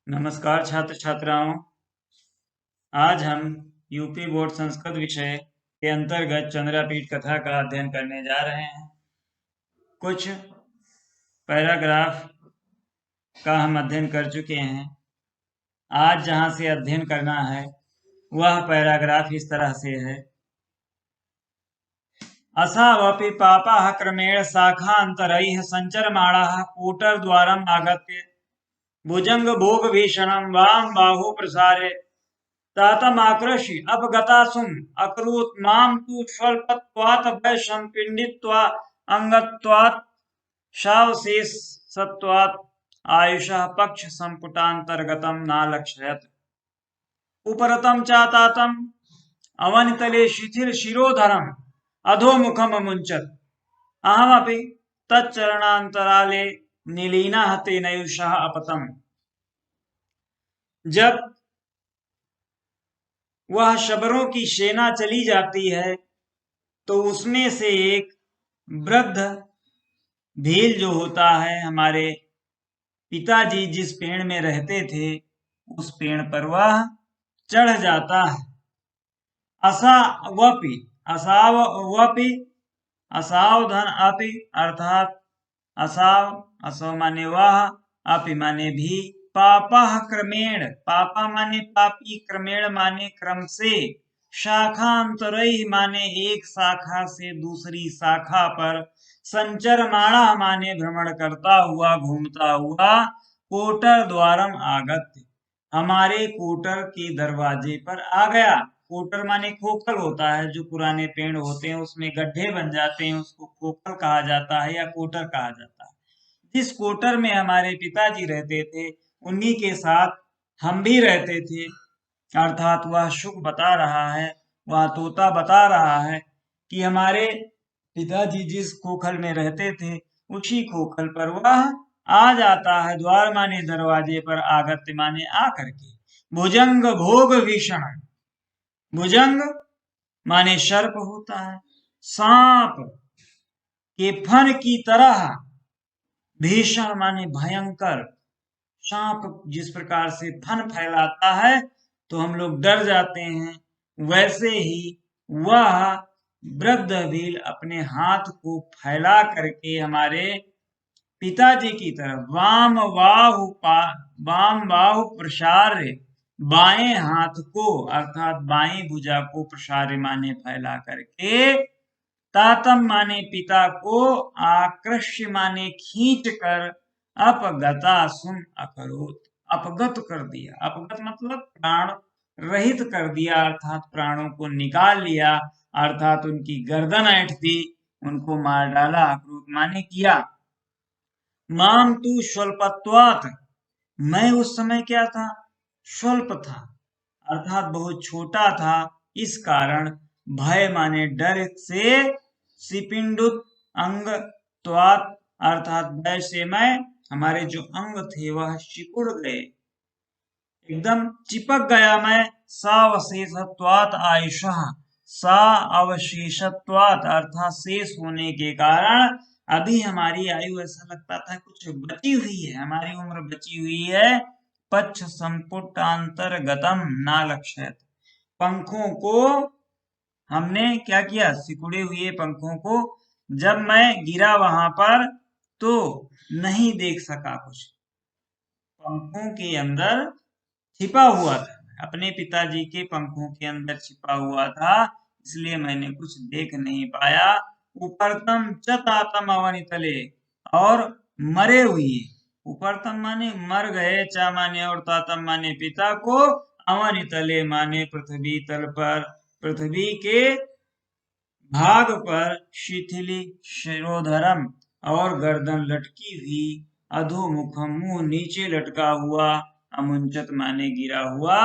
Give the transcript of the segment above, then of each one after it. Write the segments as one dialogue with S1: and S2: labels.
S1: नमस्कार छात्र छात्राओं। आज हम यूपी बोर्ड संस्कृत विषय के अंतर्गत चंद्रापीठ कथा का अध्ययन करने जा रहे हैं। कुछ पैराग्राफ का हम अध्ययन कर चुके हैं। आज जहां से अध्ययन करना है वह पैराग्राफ इस तरह से है। असावपि पापाः क्रमेण शाखान्तरैः सञ्चरमाणाः कूटरद्वारम् आगत्य भुजंग भोग भीषणं वाम बाहु प्रसारे तातमाकृष्य अपगतासुम अकरोत् मां तु स्वल्पत्वात् वैशं पिण्डित्वा अंगत्वात् शावशेषत्वात् आयुषः पक्ष संपुटान्तर्गतं नालक्षयत् उपरतं चातातम् अवनितले शिथिल शिरोधरम् अधोमुखम् अमुञ्चत् अहमपि तच्चरणान्तराले निलीनः तेनैषः अपतम्। जब वह शबरों की सेना चली जाती है तो उसमें से एक वृद्ध भील जो होता है, हमारे पिताजी जिस पेड़ में रहते थे उस पेड़ पर वह चढ़ जाता है। असावपि असावपि असावधन अपि अर्थात असव माने वह, अपि माने भी, पापा क्रमेण, पापा माने पापी, क्रमेण माने क्रम से, शाखांतरैः माने एक शाखा से दूसरी शाखा पर, संचरमाणा माने भ्रमण करता हुआ, घूमता हुआ, कोटर द्वारम आगत हमारे कोटर के दरवाजे पर आ गया। कोटर माने खोखल होता है, जो पुराने पेड़ होते हैं उसमें गड्ढे बन जाते हैं, उसको खोखल कहा जाता है या कोटर कहा जाता है। जिस कोटर में हमारे पिताजी रहते थे उन्हीं के साथ हम भी रहते थे। अर्थात वह शुक बता रहा है, वह तोता बता रहा है कि हमारे पिताजी जिस खोखल में रहते थे उसी खोखल पर वह आ जाता है। द्वार माने दरवाजे पर, आगत्य माने आकर के। भुजंग भोग भीषण, भुजंग माने सर्प होता है, सांप के फन की तरह, भीषण माने भयंकर। सांप जिस प्रकार से फन फैलाता है तो हम लोग डर जाते हैं, वैसे ही वह वृद्ध भील अपने हाथ को फैला करके हमारे पिताजी की तरफ वाम बाहु प्रसार्य, बाएं हाथ को अर्थात बाएं भुजा को, प्रसार्य माने फैला करके, तातम माने पिता को, आकृष्य माने खींच कर, अपगता सुन अकरोत अपगत कर दिया। अपगत मतलब प्राण रहित कर दिया, अर्थात प्राणों को निकाल लिया, अर्थात उनकी गर्दन ऐंठ दी, उनको मार डाला। अकरोत माने किया। माम तू स्वल्पत्वात्, मैं उस समय क्या था? स्वल्प था, अर्थात बहुत छोटा था। इस कारण भय माने डर से, सिपिंडुत अंग त्वात् अर्थात भय से मैं, हमारे जो अंग थे वह सिकुड़ गए, एकदम चिपक गया मैं। सावशेषत्वात् आयुषः, सा अवशेषत्वात् अर्थात शेष होने के कारण अभी हमारी आयु ऐसा लगता था कुछ बची हुई है, हमारी उम्र बची हुई है। पक्ष संपुटांतर्गतम ना लक्षयत, पंखों को हमने क्या किया? सिकुड़े हुए पंखों को जब मैं गिरा वहां पर तो नहीं देख सका कुछ, पंखों के अंदर छिपा हुआ था, अपने पिताजी के पंखों के अंदर छिपा हुआ था, इसलिए मैंने कुछ देख नहीं पाया। उपरतम च तातम अवनितले, और मरे हुए, उपरतम माने मर गए, चा माने और तातम माने पिता को, अवनितले माने पृथ्वी तल पर, पृथ्वी के भाग पर, शिथिली शिरोधरम और गर्दन लटकी हुई, अधोमुखम मुंह नीचे लटका हुआ, अमुंचत माने गिरा हुआ,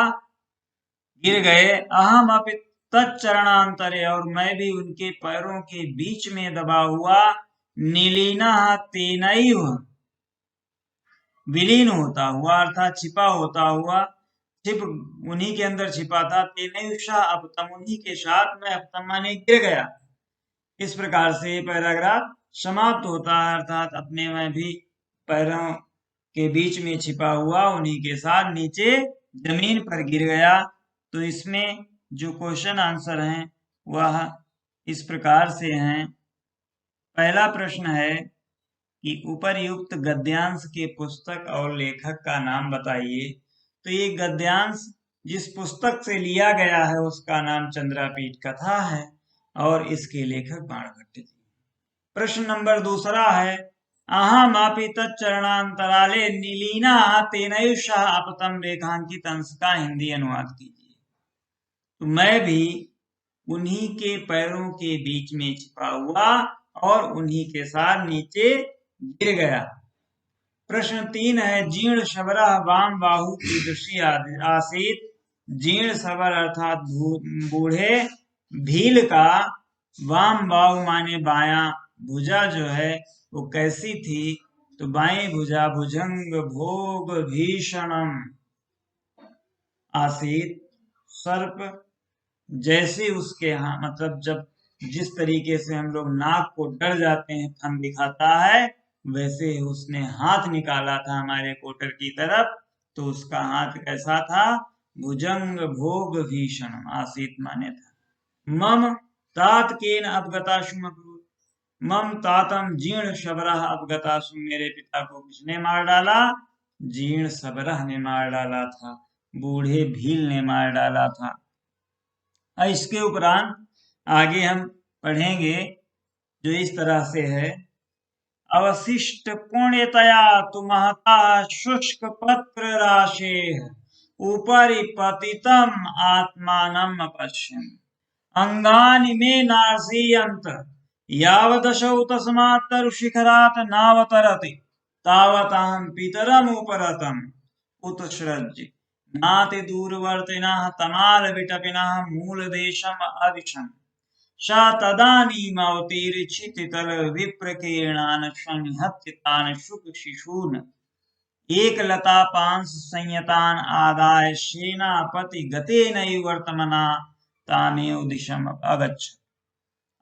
S1: गिर गए। अहम अपि तच्चरणांतरे, और मैं भी उनके पैरों के बीच में दबा हुआ, निलीना तेनैव विलीन होता हुआ अर्थात छिपा होता हुआ, छिप उन्हीं के अंदर छिपा था। तेनैव अपतम, उन्हीं के साथ मैं अपतम माने गिर गया। इस प्रकार से पैराग्राफ समाप्त होता है, अर्थात अपने में भी पैरों के बीच में छिपा हुआ उन्हीं के साथ नीचे जमीन पर गिर गया। तो इसमें जो क्वेश्चन आंसर हैं वह इस प्रकार से हैं। पहला प्रश्न है कि उपर्युक्त गद्यांश के पुस्तक और लेखक का नाम बताइए। तो ये गद्यांश जिस पुस्तक से लिया गया है उसका नाम चंद्रापीठ कथा है और इसके लेखक बाणभट्ट जी। प्रश्न नंबर दूसरा है, अहमापि तच्चरणांतराले नीलिना तेनैषा अपतम रेखांकित अंश का हिंदी अनुवाद कीजिए। तो मैं भी उन्हीं के पैरों के बीच में छिपा हुआ और उन्हीं के साथ नीचे गिर गया। प्रश्न 3 है, जीर्ण शबरः वाम बाहु कीदृशी आसीत। जीर्ण शबर अर्थात बूढ़े भील का वाम बाहु माने बायां भुजा जो है वो कैसी थी। तो बाएं भुजा भुजंग भोग भीषणम आसीत। सर्प जैसे उसके यहाँ मतलब जब जिस तरीके से हम लोग नाक को डर जाते हैं फन दिखाता है, वैसे उसने हाथ निकाला था हमारे कोटर की तरफ। तो उसका हाथ कैसा था? भुजंग भोग भीषण आसीत माने था। मम तात केन अपगताशु अकुरुत। मम तातम जीर्ण शबरः अपगताशु। मेरे पिता को किसने मार डाला? जीर्ण शबरः ने मार डाला था, बूढ़े भील ने मार डाला था। इसके उपरांत आगे हम पढ़ेंगे जो इस तरह से है, अवशिष्ट पुण्यतया तु महता शुष्क पत्र राशेः उपरि पतितम आत्मानम् अपश्यन् अंगानि मे नार्सीयन्त यावदशौ तस्मात् तरुशिखरात् नावतरति तावतां पितरम् उपरतम् उत्सृज्य नाति दूरवर्तिनः तमालविटपिनः मूलदेशम् अदिशन् सा तदानीमवतीर्षितितल विप्रकीर्णान् संहत्य तान् शुकशिशून् एकलतापांश संयतान् आदाय सेनापति गतेनैव वर्तमना तामेव दिशम् अगच्छत्।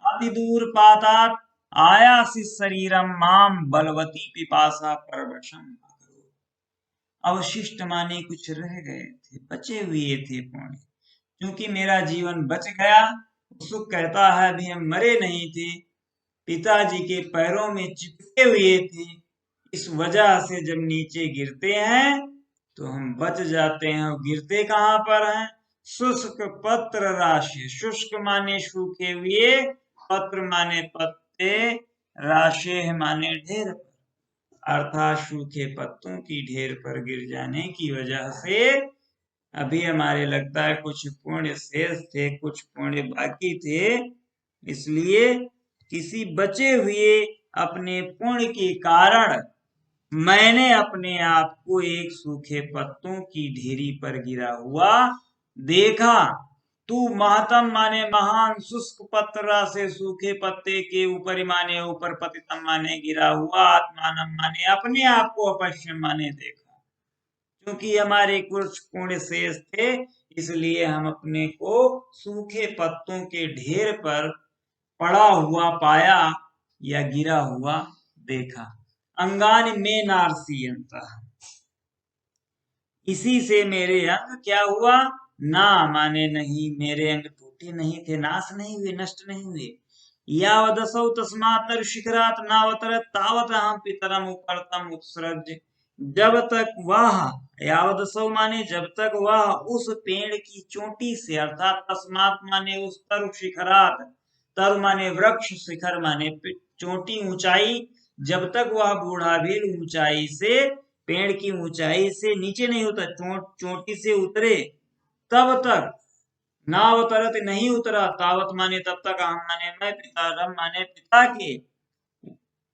S1: अतिदूरपातात् आयासि शरीरं मां बलवती पिपासा परवशम् अकरोत्। अवशिष्ट माने कुछ रह गए थे, बचे हुए थे पुण्य। क्योंकि मेरा जीवन बच गया, सुख कहता है अभी हम मरे नहीं थे, पिताजी के पैरों में चिपके हुए थे। इस वजह से जब नीचे गिरते हैं तो हम बच जाते हैं। और गिरते कहाँ पर हैं? शुष्क पत्र राशि। शुष्क माने सूखे हुए, पत्र माने पत्ते, राशि माने ढेर पर, अर्थात सूखे पत्तों की ढेर पर गिर जाने की वजह से अभी हमारे लगता है कुछ पुण्य शेष थे, कुछ पुण्य बाकी थे। इसलिए किसी बचे हुए अपने पुण्य के कारण मैंने अपने आप को एक सूखे पत्तों की ढेरी पर गिरा हुआ देखा। तू महतम माने महान, शुष्क पत्र से सूखे पत्ते के ऊपर माने ऊपर, पतितम माने गिरा हुआ, आत्मानम माने अपने आप को, अपश्यम माने देखा। क्योंकि हमारे कुछ पुण्य शेष थे इसलिए हम अपने को सूखे पत्तों के ढेर पर पड़ा हुआ पाया या गिरा हुआ देखा। अंगानि मे नार्सीयन्तः, इसी से मेरे अंग क्या हुआ? ना माने नहीं, मेरे अंग टूटे नहीं थे, नाश नहीं हुए, नष्ट नहीं हुए। यावदसौ तस्मात् शिखरात् नावतरत् तावतः पितरम् उपरतम् उत्सृज्य। जब तक वह, यावदसौ माने जब तक वह उस पेड़ की चोटी से, अर्थात तस्मात् माने उस तरु शिखरात्, तरु माने वृक्ष, शिखर माने चोटी, ऊंचाई, जब तक वह बूढ़ा भील ऊंचाई से, पेड़ की ऊंचाई से नीचे नहीं उतर, चोटी से उतरे तब तक, नावतरत नहीं उतरा, तावत माने तब तक, अहम माने मैं, पितरम माने पिता के,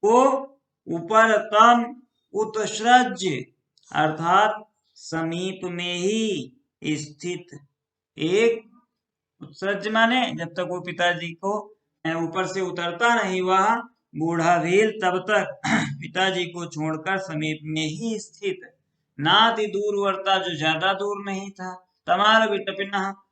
S1: को ऊपर तम उत्सृज्य अर्थात समीप में ही स्थित एक, उत्सृज्य माने जब तक वो पिताजी को ऊपर से उतरता नहीं वह बूढ़ा भील, तब तक पिताजी को छोड़कर समीप में ही स्थित, नाति दूरवर्ता जो ज्यादा दूर नहीं था, तमाल विटपिना,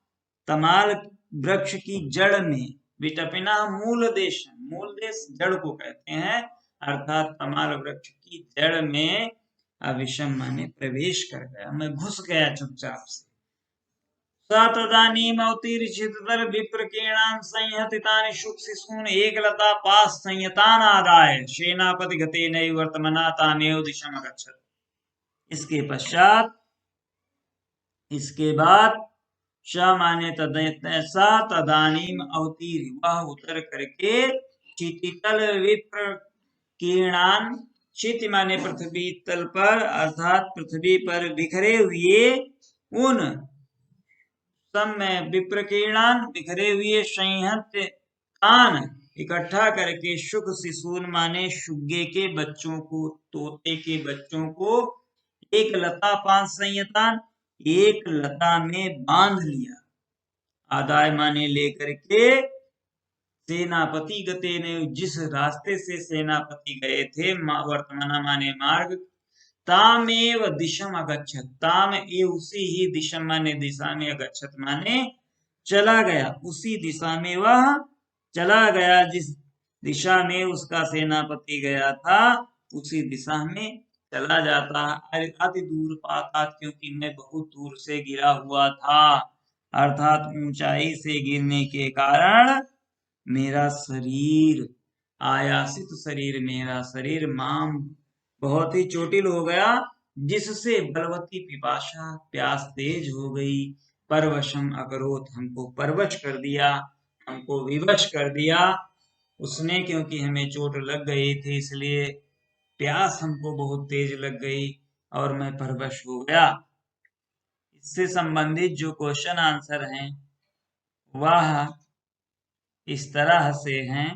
S1: तमाल वृक्ष की जड़ में, विटपिना मूल देश, मूल देश जड़ को कहते हैं, अर्थात तमाल वृक्ष की जड़ में अविशम माने प्रवेश कर गया, मैं घुस गया चुपचाप से। स तदानीमवतीर्षिततर विप्रकीर्णान् संहतितानि शुकशिशून् एकलता पास संयतानादाय सेनापति गतेनैव वर्तमना तामेव दिशम अगच्छत्। इसके पश्चात, इसके बाद श माने स तदानीम अवतीर, वह उतर करके क्षितितल विप्रकीर्णान्, क्षिति माने पृथ्वी तल पर अर्थात पृथ्वी पर बिखरे हुए उन सब में विप्रकीर्णान बिखरे हुए संहत कान इकट्ठा करके शुक शिशून माने शुगे के बच्चों को, तोते के बच्चों को, एक लता पांच संयतान, एक लता में बांध लिया। आदाय माने लेकर के, सेनापति गते ने, जिस रास्ते से सेनापति गए थे, वर्तमाना माने मार्ग, तामेव दिशम अगच्छत, ताम ए उसी ही दिशम माने दिशा में, अगच्छत माने चला गया, उसी दिशा में वह चला गया, जिस दिशा में उसका सेनापति गया था उसी दिशा में चला जाता। अति दूर पाता, क्योंकि मैं बहुत दूर से गिरा हुआ था, अर्थात ऊंचाई से गिरने के कारण मेरा शरीर, आयासित शरीर, मेरा शरीर माम बहुत ही चोटिल हो गया, जिससे बलवती पिपाशा, प्यास तेज हो गई, परवशम अकरोत, हमको परवश कर दिया, हमको विवश कर दिया उसने, क्योंकि हमें चोट लग गई थी, इसलिए प्यास हमको बहुत तेज लग गई और मैं परवश हो गया। इससे संबंधित जो क्वेश्चन आंसर हैं वह इस तरह से हैं।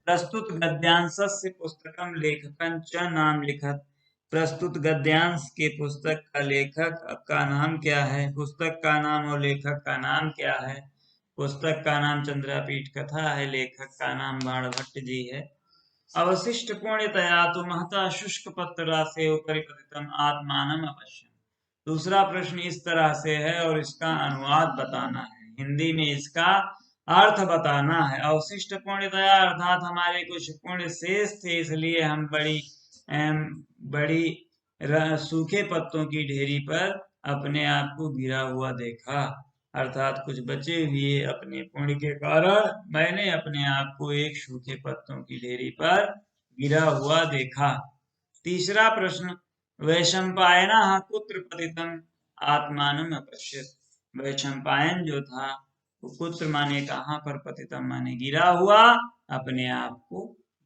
S1: प्रस्तुत गद्यांशस्य पुस्तकम लेखकं च नाम लिखत, प्रस्तुत गद्यांश के पुस्तक का लेखक का नाम क्या है, पुस्तक का नाम और लेखक का नाम क्या है। पुस्तक का नाम चंद्रापीठ कथा है, लेखक का नाम बाणभट्ट जी है। अवशिष्ट पुण्यतया तो महता शुष्क पत्र से उपरिपतितम आत्मानम अवश्य। दूसरा प्रश्न इस तरह से है और इसका अनुवाद बताना है, हिंदी में इसका अर्थ बताना है। अवशिष्ट पुण्यतया अर्थात हमारे कुछ पुण्य शेष थे, इसलिए हम बड़ी सूखे पत्तों की ढेरी पर अपने आप को गिरा हुआ देखा, अर्थात कुछ बचे हुए अपने पुण्य के कारण मैंने अपने आप को एक सूखे पत्तों की ढेरी पर गिरा हुआ देखा। तीसरा प्रश्न, वैशंपायनः कुत्र पतितम् आत्मानं अपश्यत्, वैशंपायन जो था वो कुत्र माने कहाँ पर, पतितम माने गिरा हुआ, अपने आप को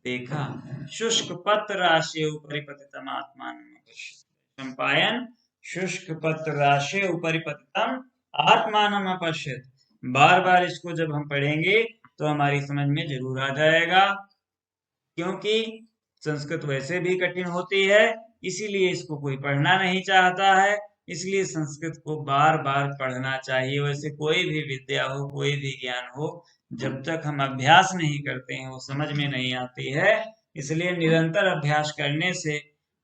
S1: देखा। शुष्क पत्र राशि उपरि पतितम आत्मानं अपश्यत्, वैशंपायन शुष्क पत्र राशि उपरि पतितम आत्मानं अपश्यत्। बार बार इसको जब हम पढ़ेंगे तो हमारी समझ में जरूर आ जाएगा, क्योंकि संस्कृत वैसे भी कठिन होती है, इसीलिए इसको कोई पढ़ना नहीं चाहता है, इसलिए संस्कृत को बार बार पढ़ना चाहिए। वैसे कोई भी विद्या हो, कोई भी ज्ञान हो, जब तक हम अभ्यास नहीं करते हैं वो समझ में नहीं आती है, इसलिए निरंतर अभ्यास करने से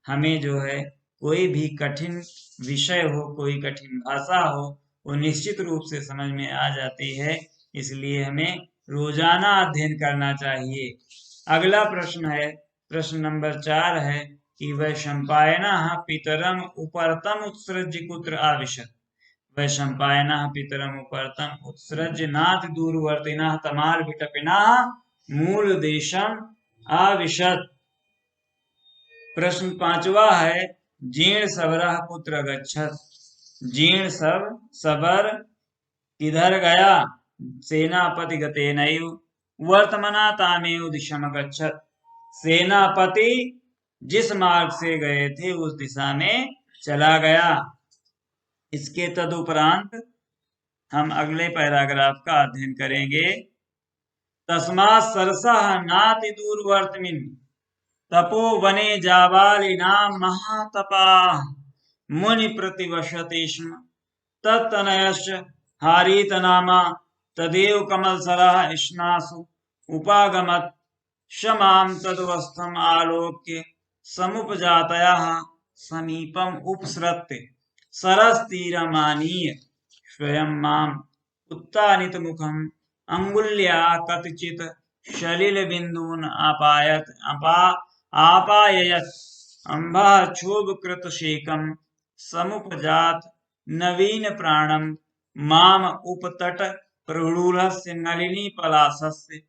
S1: हमें जो है कोई भी कठिन विषय हो, कोई कठिन भाषा हो, वो निश्चित रूप से समझ में आ जाती है, इसलिए हमें रोजाना अध्ययन करना चाहिए। अगला प्रश्न है, प्रश्न नंबर 4 है कि वैशंपायनः पितरम उपरतम उत्सृज्य कुत्र आविशत्, वैशंपायनः पितरम उपरतम उत्सृज्य नाति दूरवर्तिनः तमाल विटपिनः मूल देशम आविशत्। प्रश्न 5वां है, जीर्ण सबरः कुत्र गच्छत्, जीर्ण सबर किधर गया, सेनापति गतेनैव वर्तमना तामेव दिशम गच्छत्, सेनापति जिस मार्ग से गए थे उस दिशा में चला गया। इसके तदुपरांत हम अगले पैराग्राफ का अध्ययन करेंगे। तस्मात् सरसः नाति दूरवर्तिमिन् तपोवने जाबालिनां महातपाः मुनि प्रतिवसते स्म, तत्तनयश्च हारीतनामा तदेव कमलसरः इष्णासु उपागमत्, क्षमां तदवस्थम् आलोक्य समुपजातयः समीपम् उपसृत्य सरस्तीरमानीय स्वयं माम् उत्तानितमुखम् अंगुल्या कतिचित् सलिलबिन्दून् आपाययत् अम्बाक्षोभ कृत शेकम समुपजात नवीन प्राणम माम उपतट प्ररूढ़स्य नलिनी पलाशस्य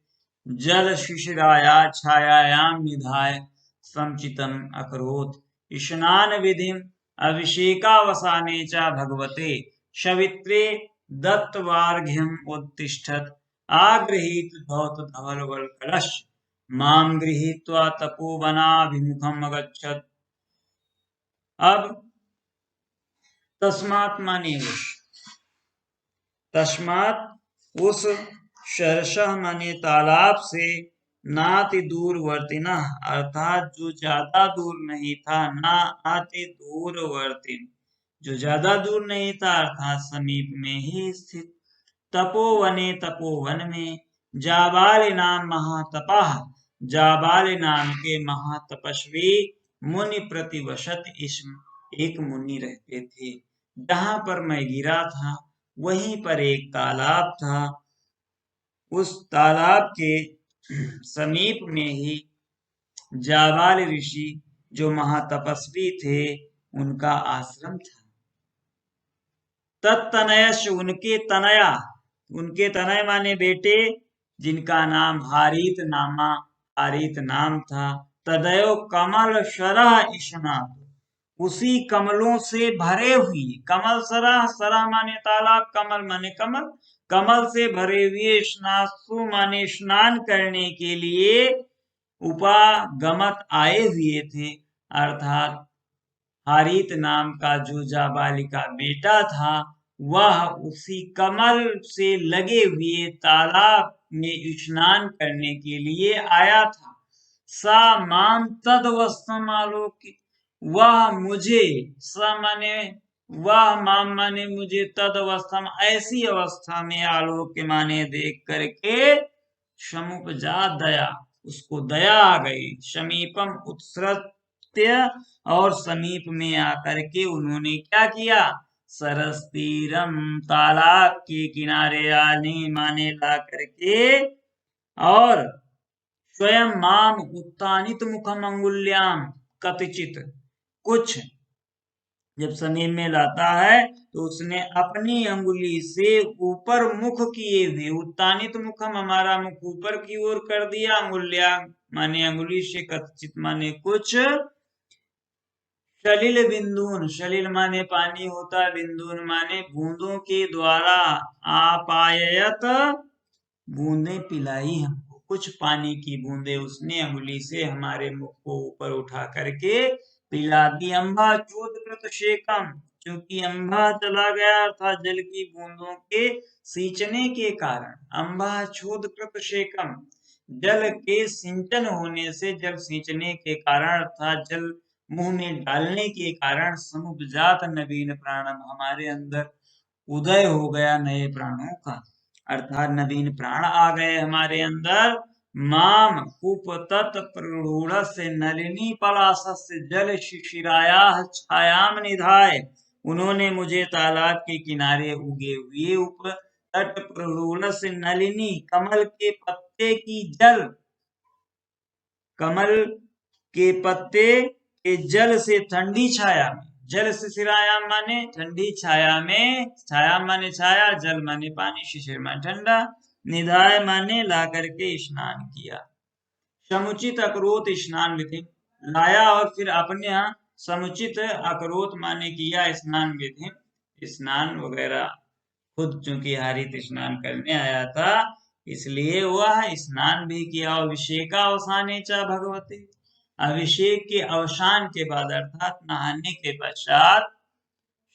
S1: जल शिशिराया छायायां निधाय समुचितम अकरोत् स्नान विधिम अभिषेकावसाने च भगवते सवित्रे दत्तवार्घ्यम उत्तिष्ठत् आगृहीत भवत धवल कलश माम गृहीत्वा तपोवनाभिमुखम अगच्छत्। अब तस्मात् माने तस्मात् उस शरशः माने तालाब से नाति दूरवर्तिना अर्थात जो ज्यादा दूर नहीं था, ना आति दूरवर्ती जो ज्यादा दूर नहीं था अर्थात समीप में ही स्थित, तपोवने तपोवन में, जाबाल नाम महातपः जाबाल नाम के महातपस्वी मुनि प्रतिवशत इसमें एक मुनि रहते थे। जहां पर मैं गिरा था वहीं पर एक तालाब था, उस तालाब के समीप में ही जाबाल ऋषि जो महातपस्वी थे उनका आश्रम था। तत्तनयश उनके तनय माने बेटे जिनका नाम हारीत नाम था। तदयो कमल शरह स्नात उसी कमलों से भरे हुए, कमल सरह माने तालाब, कमल माने कमल, कमल से भरे हुए स्नासु माने स्नान करने के लिए उपागमत आए हुए थे। अर्थात हारीत नाम का जो जाबाली का बेटा था वह उसी कमल से लगे हुए तालाब में स्नान करने के लिए आया था। सा माम तद वस्तम आलोकित वह मुझे, स माने वह, माम माने मुझे, तद अवस्था ऐसी अवस्था में आलोक माने देख करके समुपजा दया उसको दया आ गई। समीपम उत्सृत्य और समीप में आकर के उन्होंने क्या किया, सरस तीरम तालाब के किनारे आने माने ला करके और स्वयं माम उत्तानित मुखम अंगुल्याम कतिचित कुछ जब समीप में लाता है तो उसने अपनी अंगुली से ऊपर मुख किए हुए, उत्तानित मुखम हमारा मुख ऊपर की ओर कर दिया, अंगुल्या माने अंगुली से, कतिचित माने कुछ, सलिल बिंदुन, सलिल माने पानी होता है, बिंदुन माने बूंदों के द्वारा, आपायत बूंदे पिलाई हमको, कुछ पानी की बूंदे उसने अंगुली से हमारे मुख को ऊपर उठा करके पिला दी। अम्बा चोदकृत शेकम क्योंकि अम्बा चला गया अर्थात जल की बूंदों के सींचने के कारण, अम्बा चोदकृत शेकम जल के सिंचन होने से, जल सींचने के कारण अर्थात जल मुंह में डालने के कारण समुपजात नवीन प्राणम हमारे अंदर उदय हो गया नए प्राणों का, अर्थात नवीन प्राण आ गए हमारे अंदर। माम कुपतत प्ररूढ़ से नलिनी पलाश जल शिशिराया छायाम निधाय उन्होंने मुझे तालाब के किनारे उगे हुए उप तट प्ररूढ़ से नलिनी कमल के पत्ते की जल, कमल के पत्ते के जल से ठंडी छाया में, जल शिशिरायाम माने ठंडी छाया में, छाया माने छाया, जल माने पानी, शिशिर माने ठंडा, निधाय माने ला करके स्नान किया। समुचित अकरोत स्नान विधि लाया और फिर अपने यहाँ समुचित अकरोत माने किया स्नान विधि, स्नान वगैरह खुद चूंकि हारित स्नान करने आया था इसलिए वह स्नान भी किया। अभिषेकावसाने च भगवते अभिषेक के अवसान के बाद अर्थात नहाने के पश्चात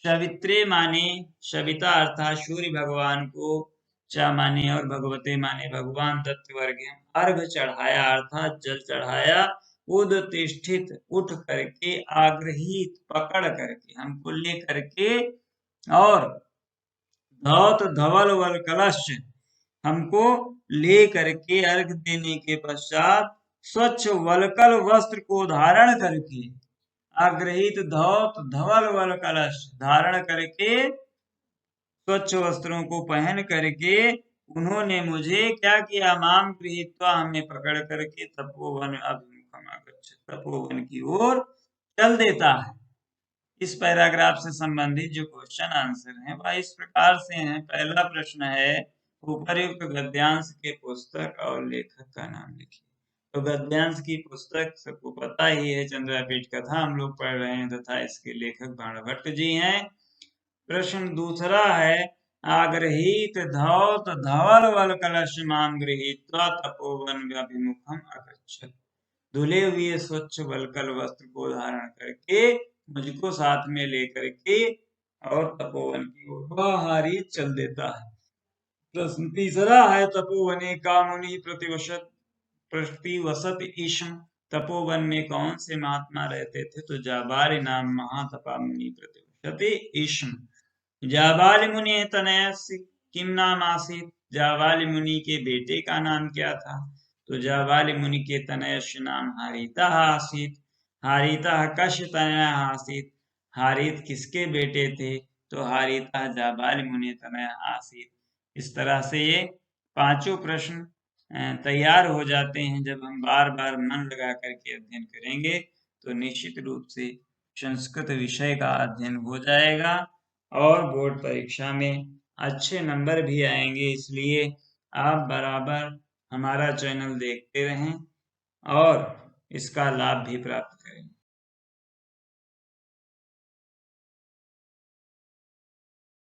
S1: सवित्रे माने सविता अर्थात सूर्य भगवान को, चा माने और भगवते माने भगवान दत्तवर्ग अर्घ चढ़ाया अर्थात जल चढ़ाया। उदतिष्ठित उठ करके, आग्रहित पकड़ करके, हमको ले करके, और धौत धवल वल कलश हमको ले करके अर्घ देने के पश्चात स्वच्छ वलकल वस्त्र को धारण करके, आग्रहित धौत धवल वल कलश धारण करके स्वच्छ वस्त्रों को पहन करके उन्होंने मुझे क्या किया, माम गृहीत्वा हमें पकड़ करके तपोवन अभिमुखम आगच्छत् तपोवन की ओर चल देता है। इस पैराग्राफ से संबंधित जो क्वेश्चन आंसर हैं वह इस प्रकार से हैं। पहला प्रश्न है, उपर्युक्त गद्यांश के पुस्तक और लेखक का नाम लिखिए। तो गद्यांश की पुस्तक सबको पता ही है, चंद्रापीठ कथा हम लोग पढ़ रहे हैं तथा इसके लेखक बाणभट्ट जी हैं। प्रश्न दूसरा है, आगृहीत धौत धवल वल कलशमाम गृहीत्वा तपोवन अभिमुखम अगच्छत्। धुले हुए स्वच्छ वलकल वस्त्र को धारण करके मुझको साथ में लेकर के और तपोवन की ओर वह हारी चल देता है। प्रश्न तीसरा है, तपोवने का मुनि प्रतिवसत ईशम। तपोवन में कौन से महात्मा रहते थे? तो जाबाली नाम महातपा मुनि प्रतिवसत ईशम। जाबाली मुनि तनयस्य किम नाम आसीत। जाबाली मुनि के बेटे का नाम क्या था? तो जाबाली मुनि के तनयस्य नाम हारिता आसीत। हारिता कस्य तनय आसीत। हारित किसके बेटे थे? तो हारिता जाबाली मुनि तनय आसीत। इस तरह से ये पांचों प्रश्न तैयार हो जाते हैं। जब हम बार बार मन लगा करके अध्ययन करेंगे तो निश्चित रूप से संस्कृत विषय का अध्ययन हो जाएगा और बोर्ड परीक्षा में अच्छे नंबर भी आएंगे। इसलिए आप बराबर हमारा चैनल देखते रहें और इसका लाभ भी प्राप्त करें।